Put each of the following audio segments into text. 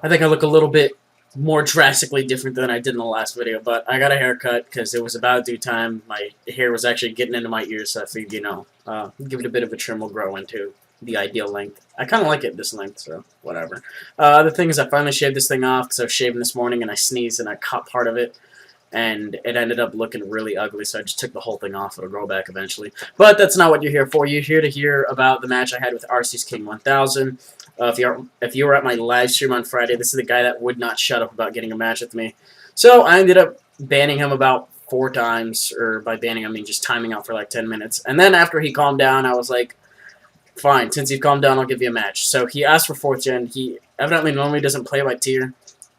I think I look a little bit more drastically different than I did in the last video, but I got a haircut because it was about due time. My hair was actually getting into my ears, so I figured, you know, give it a bit of a trim will grow into the ideal length. I kind of like it this length, so whatever. The thing is, I finally shaved this thing off because I was shaving this morning and I sneezed and I cut part of it, and it ended up looking really ugly, so I just took the whole thing off. It'll grow back eventually. But that's not what you're here for. You're here to hear about the match I had with Arceusking1000. If you were at my live stream on Friday, this is the guy that would not shut up about getting a match with me. So I ended up banning him about 4 times, or by banning I mean just timing out for like 10 minutes. And then after he calmed down, I was like, fine, since you've calmed down, I'll give you a match. So he asked for 4th gen. He evidently normally doesn't play by tier,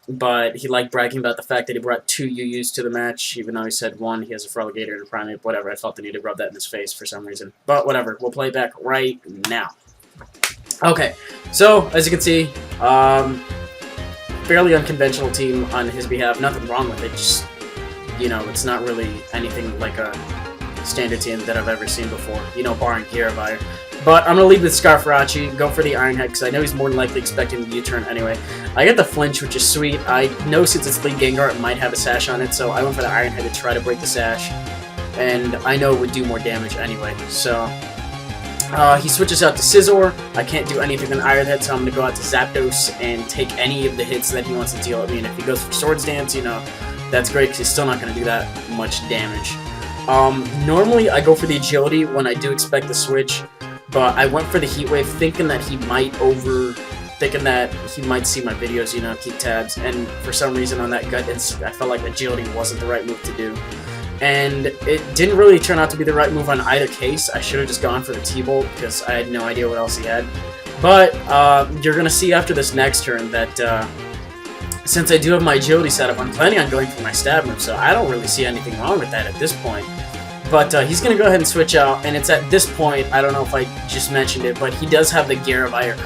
but he liked bragging about the fact that he brought 2 UUs to the match, even though he said 1, he has a Feraligatr and a Primate, whatever. I felt the need to rub that in his face for some reason. But whatever, we'll play back right now. Okay, so, as you can see, fairly unconventional team on his behalf. Nothing wrong with it, just, you know, it's not really anything like a standard team that I've ever seen before, you know, barring Gyaravar. But I'm going to leave with Scarfarachi, go for the Iron Head, because I know he's more than likely expecting the U-turn anyway. I get the flinch, which is sweet. I know since it's lead Gengar, it might have a sash on it, so I went for the Iron Head to try to break the sash. And I know it would do more damage anyway, so... he switches out to Scizor. I can't do anything on Iron Head, so I'm going to go out to Zapdos and take any of the hits that he wants to deal. I mean, if he goes for Swords Dance, you know, that's great, because he's still not going to do that much damage. Normally, I go for the Agility when I do expect the switch, but I went for the Heat Wave thinking that he might see my videos, you know, keep tabs, and for some reason on that gut instinct, I felt like Agility wasn't the right move to do. And it didn't really turn out to be the right move on either case. I should have just gone for the T-Bolt because I had no idea what else he had. But you're going to see after this next turn that since I do have my Agility setup, I'm planning on going for my Stab move, so I don't really see anything wrong with that at this point. But he's going to go ahead and switch out, and it's at this point, I don't know if I just mentioned it, but he does have the Gyaravar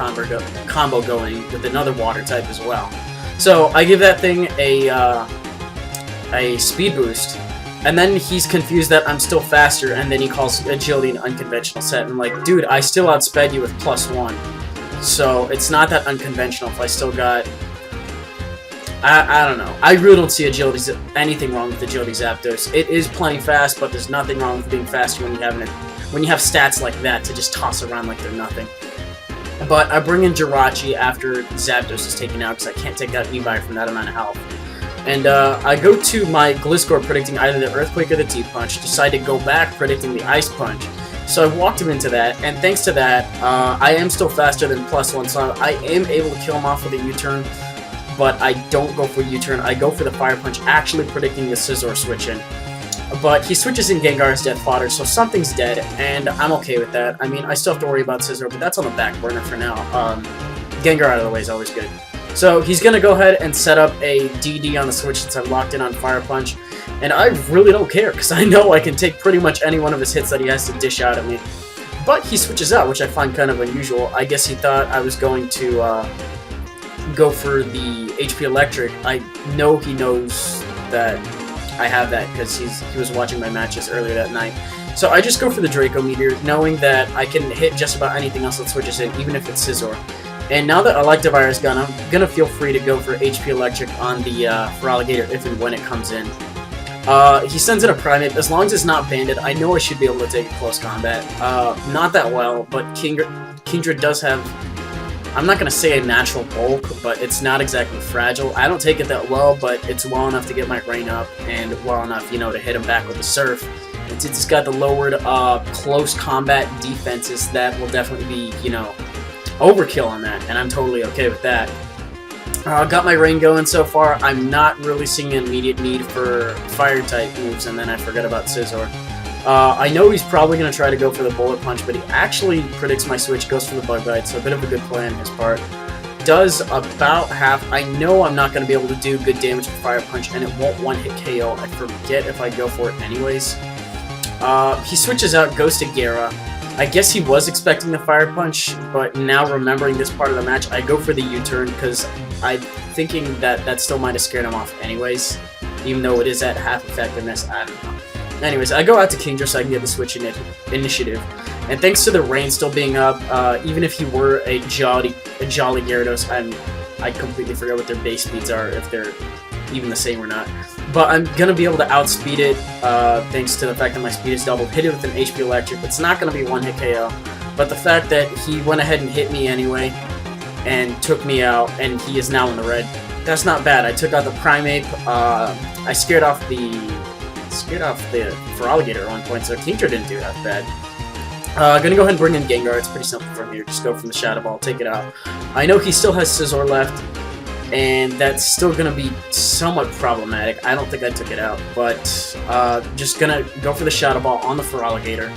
combo going with another Water type as well. So I give that thing a speed boost. And then he's confused that I'm still faster, and then he calls Agility an unconventional set. And I'm like, dude, I still outsped you with +1. So it's not that unconventional if I still got... I don't know. I really don't see anything wrong with Agility Zapdos. It is plenty fast, but there's nothing wrong with being faster when you have stats like that to just toss around like they're nothing. But I bring in Jirachi after Zapdos is taken out, because I can't take out Eevee from that amount of health. And I go to my Gliscor predicting either the Earthquake or the T-Punch, decide to go back predicting the Ice Punch. So I walked him into that, and thanks to that, I am still faster than +1, so I am able to kill him off with a U-turn, but I don't go for U-turn, I go for the Fire Punch, actually predicting the Scizor switch in. But he switches in Gengar's dead fodder, so something's dead, and I'm okay with that. I mean, I still have to worry about Scizor, but that's on the back burner for now. Gengar out of the way is always good. So he's going to go ahead and set up a DD on the switch since I'm locked in on Fire Punch. And I really don't care, because I know I can take pretty much any one of his hits that he has to dish out at me. But he switches out, which I find kind of unusual. I guess he thought I was going to go for the HP Electric. I know he knows that I have that, because he was watching my matches earlier that night. So I just go for the Draco Meteor, knowing that I can hit just about anything else that switches in, even if it's Scizor. And now that Electivire is gone, I'm going to feel free to go for HP Electric on the Feraligatr if and when it comes in. He sends in a Primate. As long as it's not banded, I know I should be able to take it close combat. Not that well, but Kingdra does have... I'm not going to say a natural bulk, but it's not exactly fragile. I don't take it that well, but it's well enough to get my Rain up, and well enough, you know, to hit him back with the Surf. And since it's got the lowered close combat defenses, that will definitely be, you know, overkill on that, and I'm totally okay with that. Got my Rain going so far. I'm not really seeing an immediate need for Fire-type moves, and then I forget about Scizor. I know he's probably going to try to go for the Bullet Punch, but he actually predicts my switch, goes for the Bug Bite, so a bit of a good play on his part. Does about half. I know I'm not going to be able to do good damage with Fire Punch, and it won't one-hit KO. I forget if I go for it anyways. He switches out, goes to Gyara. I guess he was expecting the Fire Punch, but now remembering this part of the match, I go for the U-turn because I'm thinking that that still might have scared him off anyways, even though it is at half effectiveness. I don't know. Anyways, I go out to Kingdra so I can get the switch initiative. And thanks to the Rain still being up, even if he were a jolly Gyarados, I completely forget what their base speeds are, if they're even the same or not. But I'm going to be able to outspeed it, thanks to the fact that my speed is doubled. Hit it with an HP Electric. It's not going to be a one-hit KO. But the fact that he went ahead and hit me anyway, and took me out, and he is now in the red, that's not bad. I took out the Primeape. I scared off the Feraligatr at one point, so Kingdra didn't do that bad. Gonna go ahead and bring in Gengar. It's pretty simple from here. Just go from the Shadow Ball, take it out. I know he still has Scizor left, and that's still gonna be somewhat problematic. I don't think I took it out, but just gonna go for the Shadow Ball on the Feraligatr.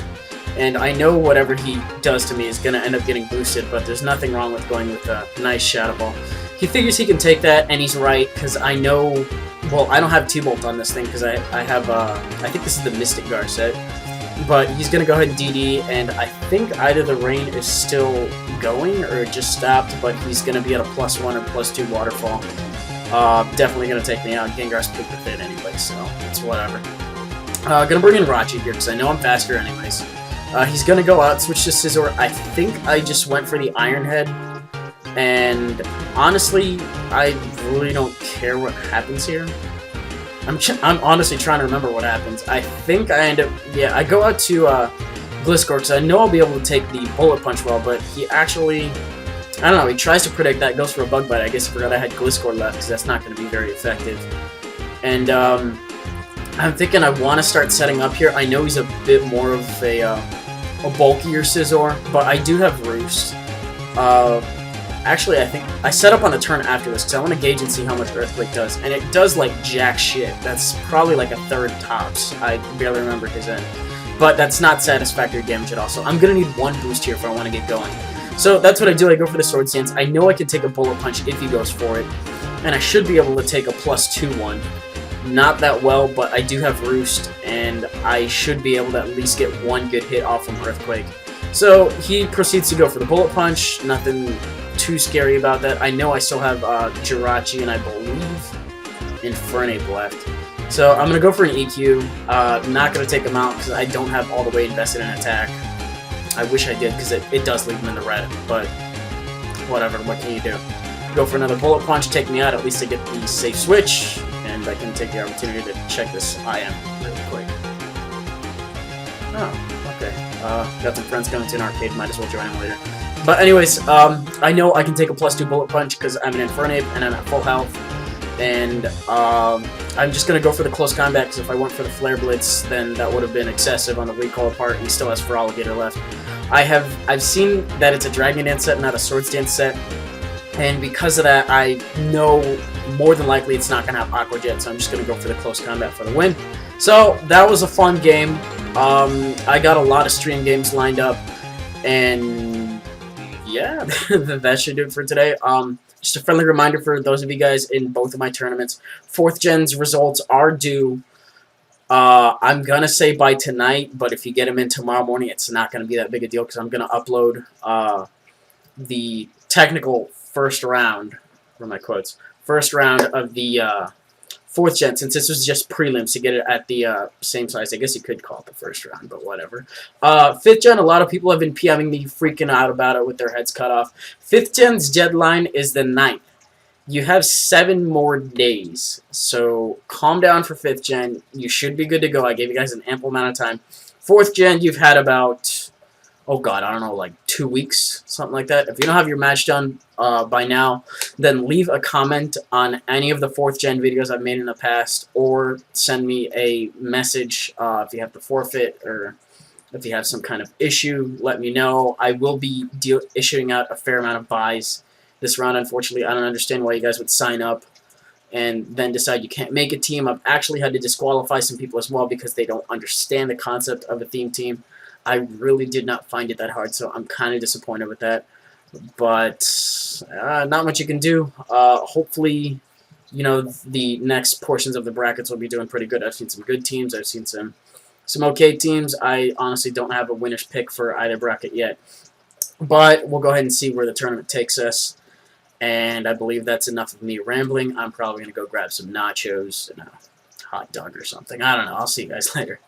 And I know whatever he does to me is gonna end up getting boosted, but there's nothing wrong with going with a nice Shadow Ball. He figures he can take that, and he's right, because I know... Well, I don't have T-Bolt on this thing, because I have, I think this is the Mystic Gar set. But he's going to go ahead and DD, and I think either the rain is still going, or it just stopped, but he's going to be at a +1 or +2 waterfall. Definitely going to take me out. Gengar's pooped the fit anyway, so it's whatever. Going to bring in Rachi here, because I know I'm faster anyways. He's going to go out, switch to Scizor. I think I just went for the Iron Head. And honestly, I really don't care what happens here. I'm honestly trying to remember what happens. I think I end up... Yeah, I go out to Gliscor, because I know I'll be able to take the Bullet Punch well, but he actually... I don't know, he tries to predict that, goes for a Bug Bite. I guess I forgot I had Gliscor left, because that's not going to be very effective. And I'm thinking I want to start setting up here. I know he's a bit more of a bulkier Scizor, but I do have Roost. Actually, I think I set up on a turn after this because I want to gauge and see how much Earthquake does. And it does, like, jack shit. That's probably like a third tops. I barely remember his end. But that's not satisfactory damage at all. So I'm going to need one boost here if I want to get going. So that's what I do. I go for the Swords Dance. I know I can take a Bullet Punch if he goes for it. And I should be able to take a +2 one. Not that well, but I do have Roost. And I should be able to at least get one good hit off from Earthquake. So he proceeds to go for the Bullet Punch. Nothing too scary about that. I know I still have Jirachi and I believe Infernape left. So I'm going to go for an EQ. Not going to take him out because I don't have all the way invested in attack. I wish I did because it does leave him in the red, but whatever, what can you do? Go for another Bullet Punch, take me out, at least I get the safe switch, and I can take the opportunity to check this IM really quick. Oh, okay. Got some friends coming to an arcade, might as well join them later. But anyways, I know I can take a +2 Bullet Punch because I'm an Infernape and I'm at full health. And I'm just going to go for the close combat because if I went for the Flare Blitz, then that would have been excessive on the recall part. He still has Feraligatr left. I've seen that it's a Dragon Dance set, not a Swords Dance set. And because of that, I know more than likely it's not going to have Aqua Jet, so I'm just going to go for the close combat for the win. So that was a fun game. I got a lot of stream games lined up. And yeah, that should do it for today. Just a friendly reminder for those of you guys in both of my tournaments. 4th Gen's results are due, I'm going to say by tonight, but if you get them in tomorrow morning, it's not going to be that big a deal because I'm going to upload the technical first round, where are my quotes, first round of the 4th Gen, since this was just prelims to get it at the same size. I guess you could call it the first round, but whatever. 5th Gen, a lot of people have been PMing me, freaking out about it with their heads cut off. 5th Gen's deadline is the 9th. You have 7 more days, so calm down for 5th Gen. You should be good to go. I gave you guys an ample amount of time. 4th Gen, you've had about, oh god, I don't know, like 2 weeks, something like that. If you don't have your match done by now, then leave a comment on any of the 4th Gen videos I've made in the past, or send me a message if you have to forfeit, or if you have some kind of issue, let me know. I will be issuing out a fair amount of buys this round. Unfortunately, I don't understand why you guys would sign up and then decide you can't make a team. I've actually had to disqualify some people as well because they don't understand the concept of a theme team. I really did not find it that hard, so I'm kind of disappointed with that. But not much you can do. Hopefully, you know, the next portions of the brackets will be doing pretty good. I've seen some good teams. I've seen some okay teams. I honestly don't have a winner's pick for either bracket yet. But we'll go ahead and see where the tournament takes us. And I believe that's enough of me rambling. I'm probably going to go grab some nachos and a hot dog or something. I don't know. I'll see you guys later.